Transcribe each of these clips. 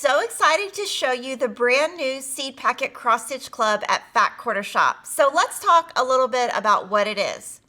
so excited to show you the brand new Seed Packet Cross Stitch Club at Fat Quarter Shop. So let's talk a little bit about what it is.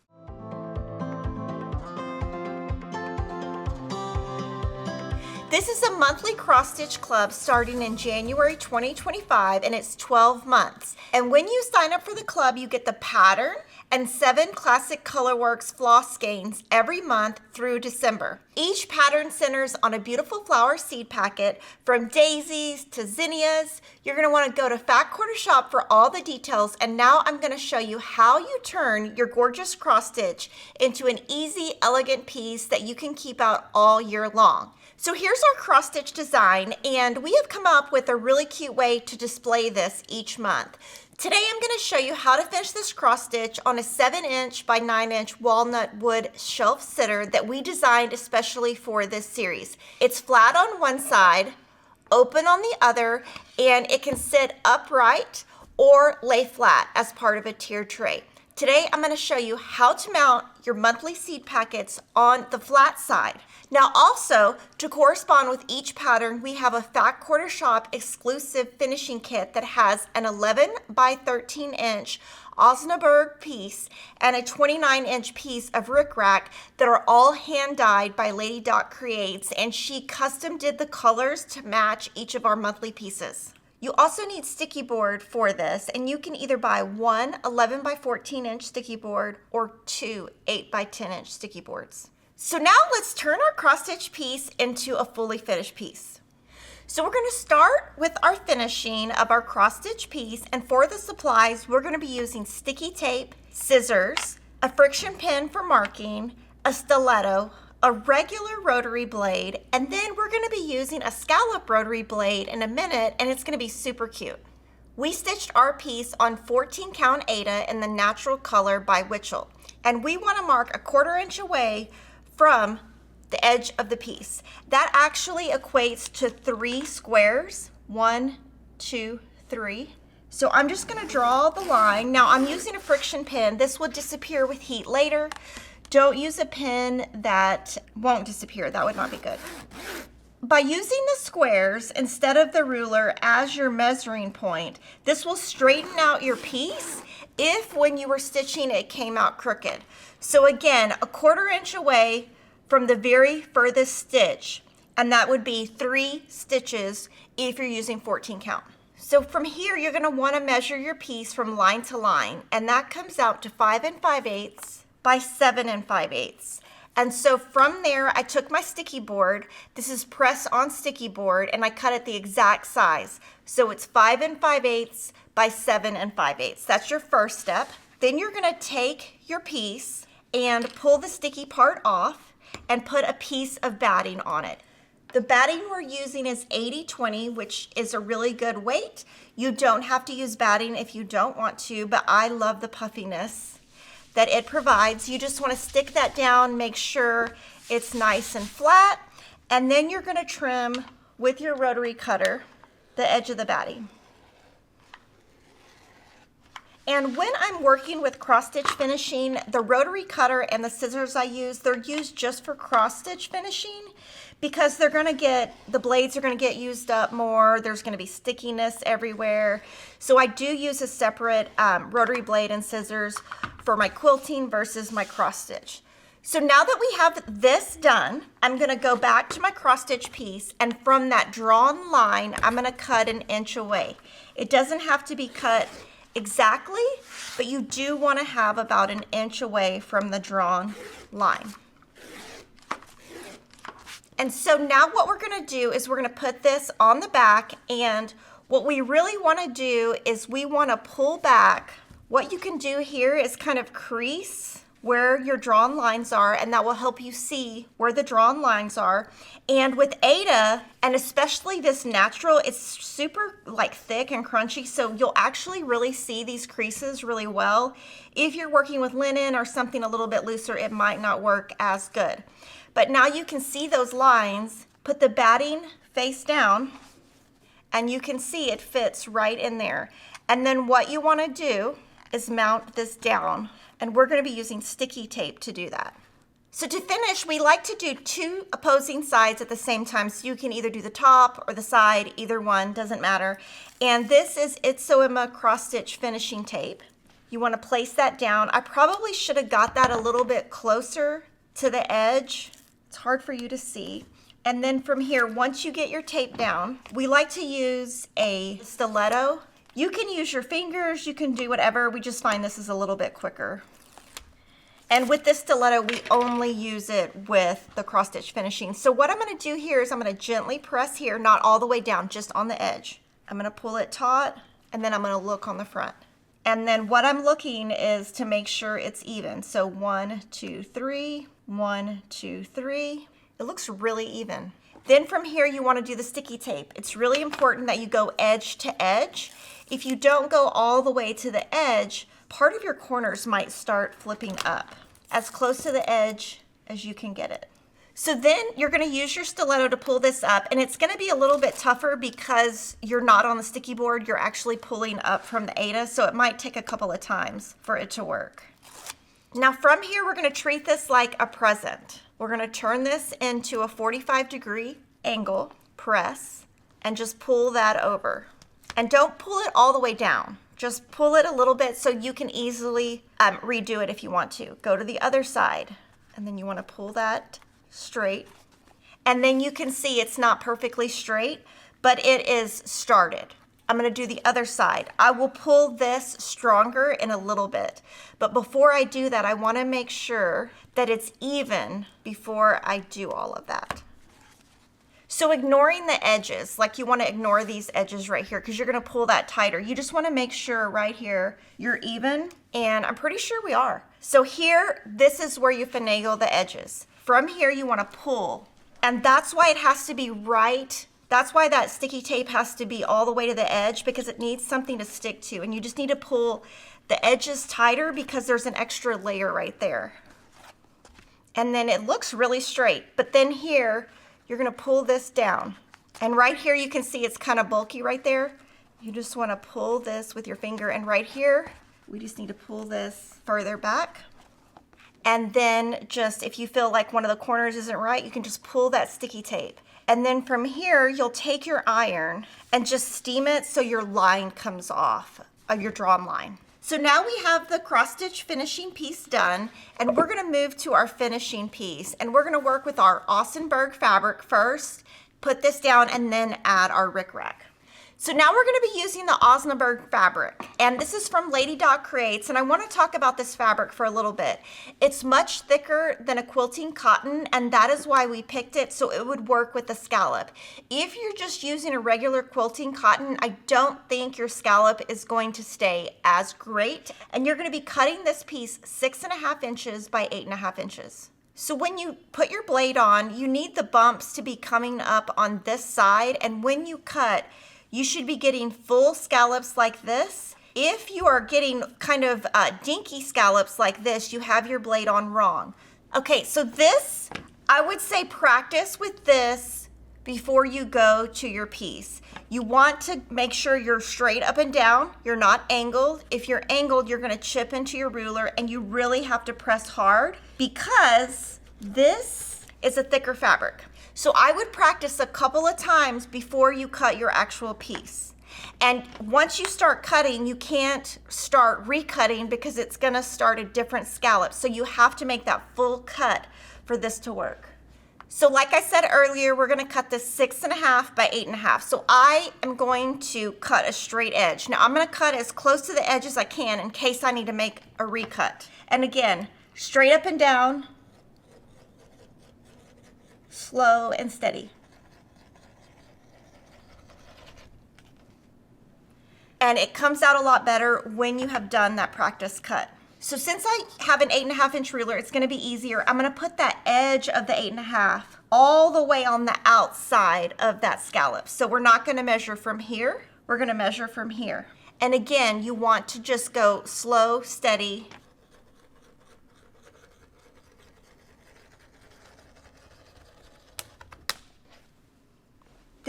This is a monthly cross stitch club starting in January 2025, and it's 12 months. And when you sign up for the club, you get the pattern and 7 classic Colorworks floss skeins every month through December. Each pattern centers on a beautiful flower seed packet, from daisies to zinnias. You're going to want to go to Fat Quarter Shop for all the details, and now I'm going to show you how you turn your gorgeous cross stitch into an easy, elegant piece that you can keep out all year long. So here's our cross stitch design, and we have come up with a really cute way to display this each month. Today I'm going to show you how to finish this cross stitch on a 7" by 9" walnut wood shelf sitter that we designed especially for this series. It's flat on one side, open on the other, and it can sit upright or lay flat as part of a tiered tray. Today I'm going to show you how to mount your monthly seed packets on the flat side. Now also, to correspond with each pattern, we have a Fat Quarter Shop exclusive finishing kit that has an 11 by 13" Osnaburg piece and a 29" piece of rickrack that are all hand dyed by Lady Dot Creates, and she custom did the colors to match each of our monthly pieces. You also need sticky board for this, and you can either buy one 11 by 14" sticky board or two 8 by 10" sticky boards. So now let's turn our cross stitch piece into a fully finished piece. So we're going to start with our finishing of our cross stitch piece, and for the supplies we're going to be using sticky tape, scissors, a friction pin for marking, a stiletto, a regular rotary blade, and then we're going to be using a scallop rotary blade in a minute, and it's going to be super cute. We stitched our piece on 14 count Aida in the natural color by Witchell, and we want to mark 1/4 inch away from the edge of the piece. That actually equates to 3 squares. 1, 2, 3. So I'm just going to draw the line. Now I'm using a friction pin. This will disappear with heat later. Don't use a pin that won't disappear. That would not be good. By using the squares instead of the ruler as your measuring point, this will straighten out your piece if when you were stitching it came out crooked. So again, 1/4 inch away from the very furthest stitch, and that would be 3 stitches if you're using 14 count. So from here, you're going to want to measure your piece from line to line, and that comes out to 5 5/8 by 7 5/8. And so from there, I took my sticky board. This is press on sticky board, and I cut it the exact size. So it's 5 5/8 by 7 5/8. That's your first step. Then you're going to take your piece and pull the sticky part off and put a piece of batting on it. The batting we're using is 80/20, which is a really good weight. You don't have to use batting if you don't want to, but I love the puffiness that it provides. You just want to stick that down, make sure it's nice and flat, and then you're going to trim with your rotary cutter the edge of the batting. And when I'm working with cross stitch finishing, the rotary cutter and the scissors I use, they're used just for cross stitch finishing because they're going to get, the blades are going to get used up more. There's going to be stickiness everywhere. So I do use a separate rotary blade and scissors for my quilting versus my cross stitch. So now that we have this done, I'm going to go back to my cross stitch piece, and from that drawn line, I'm going to cut 1 inch away. It doesn't have to be cut exactly, but you do want to have about 1 inch away from the drawn line. And so now what we're going to do is we're going to put this on the back, and what we really want to do is we want to pull back. What you can do here is kind of crease where your drawn lines are, and that will help you see where the drawn lines are. And with Aida, and especially this natural, it's super like thick and crunchy, so you'll actually really see these creases really well. If you're working with linen or something a little bit looser, it might not work as good. But now you can see those lines. Put the batting face down, and you can see it fits right in there. And then what you want to do is mount this down, and we're going to be using sticky tape to do that. So to finish, we like to do 2 opposing sides at the same time. So you can either do the top or the side, either one, doesn't matter. And this is Itzoema cross stitch finishing tape. You want to place that down. I probably should have got that a little bit closer to the edge. It's hard for you to see. And then from here, once you get your tape down, we like to use a stiletto. You can use your fingers, you can do whatever. We just find this is a little bit quicker. And with this stiletto, we only use it with the cross stitch finishing. So what I'm going to do here is I'm going to gently press here, not all the way down, just on the edge. I'm going to pull it taut, and then I'm going to look on the front. And then what I'm looking is to make sure it's even. So 1, 2, 3, 1, 2, 3. It looks really even. Then from here, you want to do the sticky tape. It's really important that you go edge to edge. If you don't go all the way to the edge, part of your corners might start flipping up as close to the edge as you can get it. So then you're going to use your stiletto to pull this up, and it's going to be a little bit tougher because you're not on the sticky board, you're actually pulling up from the Ada, so it might take a couple of times for it to work. Now from here, we're going to treat this like a present. We're going to turn this into a 45-degree angle, press, and just pull that over. And don't pull it all the way down. Just pull it a little bit so you can easily redo it if you want to. Go to the other side, and then you want to pull that straight. And then you can see it's not perfectly straight, but it is started. I'm going to do the other side. I will pull this stronger in a little bit, but before I do that, I want to make sure that it's even before I do all of that. So ignoring the edges, like you want to ignore these edges right here because you're going to pull that tighter. You just want to make sure right here you're even, and I'm pretty sure we are. So here, this is where you finagle the edges. From here, you want to pull, and that's why it has to be right. That's why that sticky tape has to be all the way to the edge, because it needs something to stick to, and you just need to pull the edges tighter because there's an extra layer right there. And then it looks really straight, but then here, you're going to pull this down. And right here, you can see it's kind of bulky right there. You just want to pull this with your finger, and right here, we just need to pull this further back. And then just, if you feel like one of the corners isn't right, you can just pull that sticky tape. And then from here, you'll take your iron and just steam it so your line comes off of your drawn line. So now we have the cross stitch finishing piece done, and we're going to move to our finishing piece, and we're going to work with our Austenberg fabric first, put this down, and then add our rickrack. So now we're going to be using the Austenberg fabric, and this is from Lady Dot Creates, and I want to talk about this fabric for a little bit. It's much thicker than a quilting cotton, and that is why we picked it, so it would work with the scallop. If you're just using a regular quilting cotton, I don't think your scallop is going to stay as great, and you're going to be cutting this piece 6.5 inches by 8.5 inches. So when you put your blade on, you need the bumps to be coming up on this side, and when you cut, you should be getting full scallops like this. If you are getting kind of dinky scallops like this, you have your blade on wrong. Okay, so this, I would say practice with this before you go to your piece. You want to make sure you're straight up and down, you're not angled. If you're angled, you're gonna chip into your ruler, and you really have to press hard because this is a thicker fabric. So I would practice a couple of times before you cut your actual piece. And once you start cutting, you can't start recutting because it's gonna start a different scallop. So you have to make that full cut for this to work. So like I said earlier, we're gonna cut this 6.5 by 8.5. So I am going to cut a straight edge. Now I'm gonna cut as close to the edge as I can in case I need to make a recut. And again, straight up and down, slow and steady. And it comes out a lot better when you have done that practice cut. So since I have an 8.5 inch ruler, it's gonna be easier. I'm gonna put that edge of the 8.5 all the way on the outside of that scallop. So we're not gonna measure from here, we're gonna measure from here. And again, you want to just go slow, steady.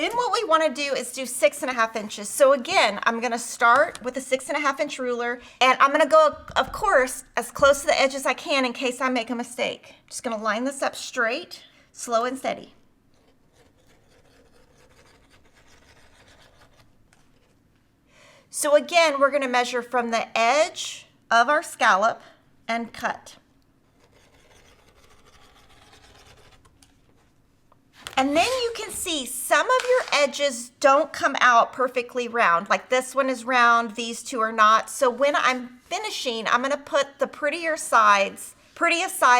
Then what we want to do is do 6.5 inches. So again, I'm going to start with a 6.5 inch ruler, and I'm going to go, of course, as close to the edge as I can in case I make a mistake. Just going to line this up straight, slow and steady. So again, we're going to measure from the edge of our scallop and cut. And then you can see some of your edges don't come out perfectly round. Like this one is round, these two are not. So when I'm finishing, I'm going to put the prettiest side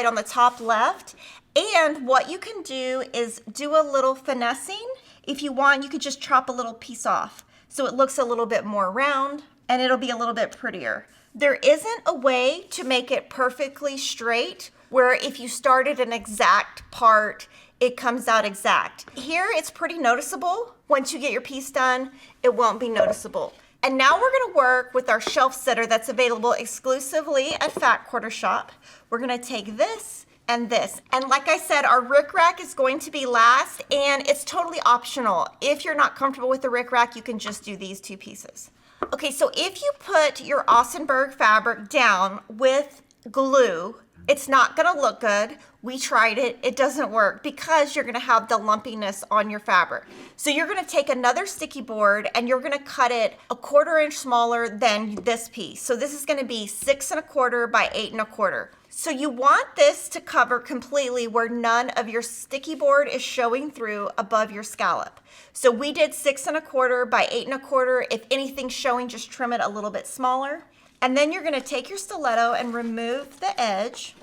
on the top left. And what you can do is do a little finessing. If you want, you could just chop a little piece off so it looks a little bit more round and it'll be a little bit prettier. There isn't a way to make it perfectly straight where if you started an exact part, it comes out exact. Here, it's pretty noticeable. Once you get your piece done, it won't be noticeable. And now we're gonna work with our shelf sitter that's available exclusively at Fat Quarter Shop. We're gonna take this and this. And like I said, our rickrack is going to be last, and it's totally optional. If you're not comfortable with the rickrack, you can just do these two pieces. Okay, so if you put your Ausenberg fabric down with glue, it's not gonna look good. We tried it, it doesn't work because you're gonna have the lumpiness on your fabric. So you're gonna take another sticky board and you're gonna cut it 1/4 inch smaller than this piece. So this is gonna be 6 1/4 by 8 1/4. So you want this to cover completely where none of your sticky board is showing through above your scallop. So we did 6 1/4 by 8 1/4. If anything's showing, just trim it a little bit smaller. And then you're gonna take your stiletto and remove the edge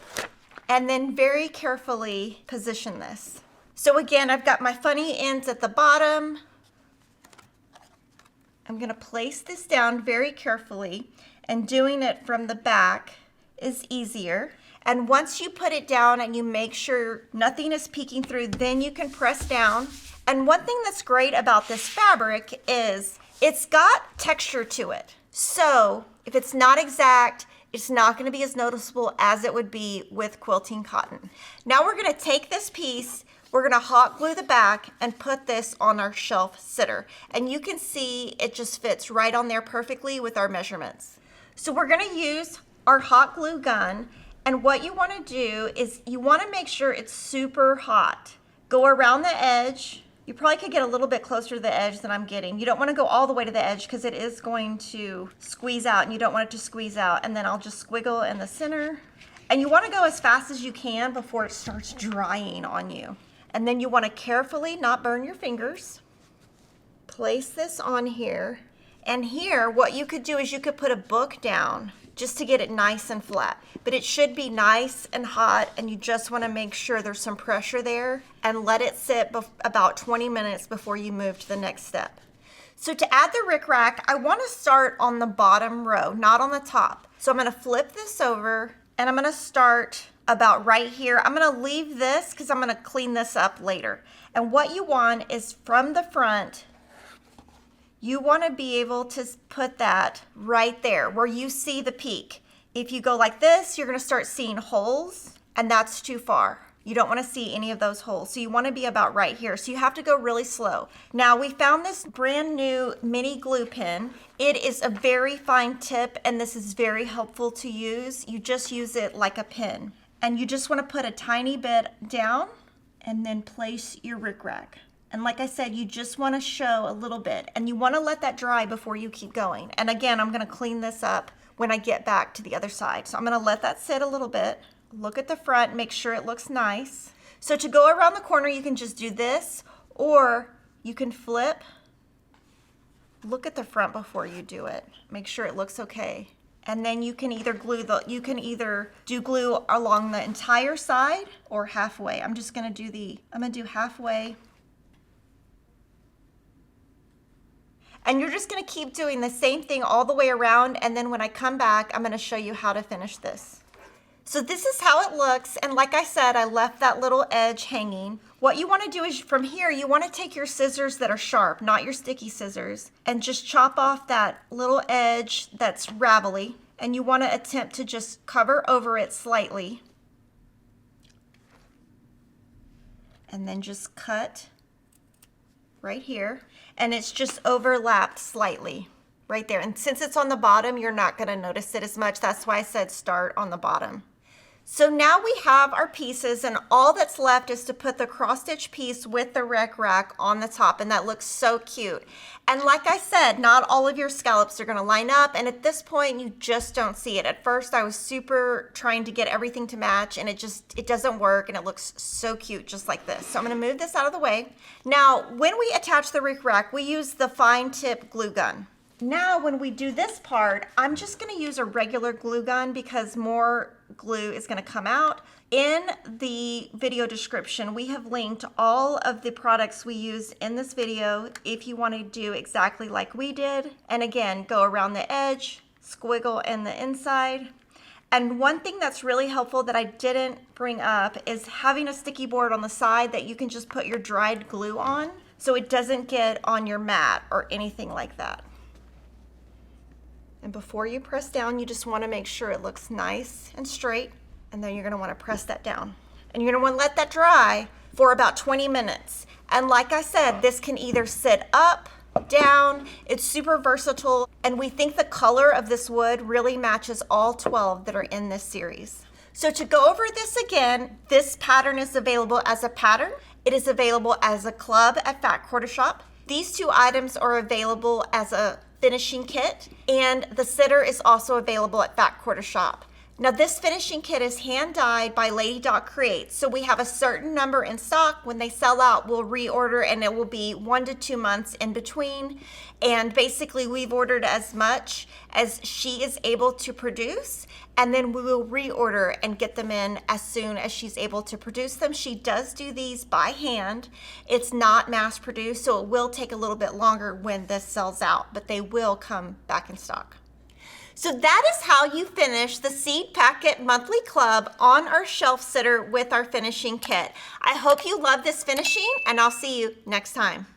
and then very carefully position this. So again, I've got my funny ends at the bottom. I'm gonna place this down very carefully, and doing it from the back is easier. And once you put it down and you make sure nothing is peeking through, then you can press down. And one thing that's great about this fabric is it's got texture to it. So if it's not exact, it's not going to be as noticeable as it would be with quilting cotton. Now we're going to take this piece, we're going to hot glue the back and put this on our shelf sitter. And you can see it just fits right on there perfectly with our measurements. So we're going to use our hot glue gun, and what you want to do is you want to make sure it's super hot. Go around the edge. You probably could get a little bit closer to the edge than I'm getting. You don't want to go all the way to the edge because it is going to squeeze out, and you don't want it to squeeze out. And then I'll just squiggle in the center. And you want to go as fast as you can before it starts drying on you. And then you want to carefully not burn your fingers. Place this on here. And here, what you could do is you could put a book down just to get it nice and flat. But it should be nice and hot, and you just want to make sure there's some pressure there and let it sit about 20 minutes before you move to the next step. So to add the rickrack, I want to start on the bottom row, not on the top. So I'm going to flip this over and I'm going to start about right here. I'm going to leave this because I'm going to clean this up later. And what you want is from the front, you want to be able to put that right there where you see the peak. If you go like this, you're going to start seeing holes, and that's too far. You don't want to see any of those holes. So you want to be about right here. So you have to go really slow. Now we found this brand new mini glue pen. It is a very fine tip, and this is very helpful to use. You just use it like a pin. And you just want to put a tiny bit down and then place your rickrack. And like I said, you just want to show a little bit, and you want to let that dry before you keep going. And again, I'm going to clean this up when I get back to the other side. So I'm going to let that sit a little bit. Look at the front, make sure it looks nice. So to go around the corner, you can just do this, or you can flip. Look at the front before you do it. Make sure it looks okay. And then you can either do glue along the entire side or halfway. I'm going to do halfway. And you're just going to keep doing the same thing all the way around, and then when I come back, I'm going to show you how to finish this. So this is how it looks, and like I said, I left that little edge hanging. What you want to do is from here, you want to take your scissors that are sharp, not your sticky scissors, and just chop off that little edge that's ravelly, and you want to attempt to just cover over it slightly, and then just cut right here, and it's just overlapped slightly right there. And since it's on the bottom, you're not gonna notice it as much. That's why I said start on the bottom. So now we have our pieces, and all that's left is to put the cross stitch piece with the rec rack on the top, and that looks so cute. And like I said, not all of your scallops are gonna line up, and at this point you just don't see it. At first I was super trying to get everything to match, and it doesn't work, and it looks so cute just like this. So I'm gonna move this out of the way. Now, when we attach the rec rack, we use the fine tip glue gun. Now, when we do this part, I'm just gonna use a regular glue gun because more glue is gonna come out. In the video description, we have linked all of the products we used in this video if you wanna do exactly like we did. And again, go around the edge, squiggle in the inside. And one thing that's really helpful that I didn't bring up is having a sticky board on the side that you can just put your dried glue on so it doesn't get on your mat or anything like that. And before you press down, you just want to make sure it looks nice and straight, and then you're going to want to press that down. And you're going to want to let that dry for about 20 minutes. And like I said, this can either sit up, down, it's super versatile, and we think the color of this wood really matches all 12 that are in this series. So to go over this again, this pattern is available as a pattern. It is available as a club at Fat Quarter Shop. These two items are available as a finishing kit, and the sitter is also available at Fat Quarter Shop. Now this finishing kit is hand dyed by Lady Dot Creates, so we have a certain number in stock. When they sell out, we'll reorder, and it will be 1 to 2 months in between. And basically we've ordered as much as she is able to produce, and then we will reorder and get them in as soon as she's able to produce them. She does do these by hand. It's not mass produced, so it will take a little bit longer when this sells out, but they will come back in stock. So that is how you finish the Seed Packet Monthly Club on our shelf sitter with our finishing kit. I hope you love this finishing, and I'll see you next time.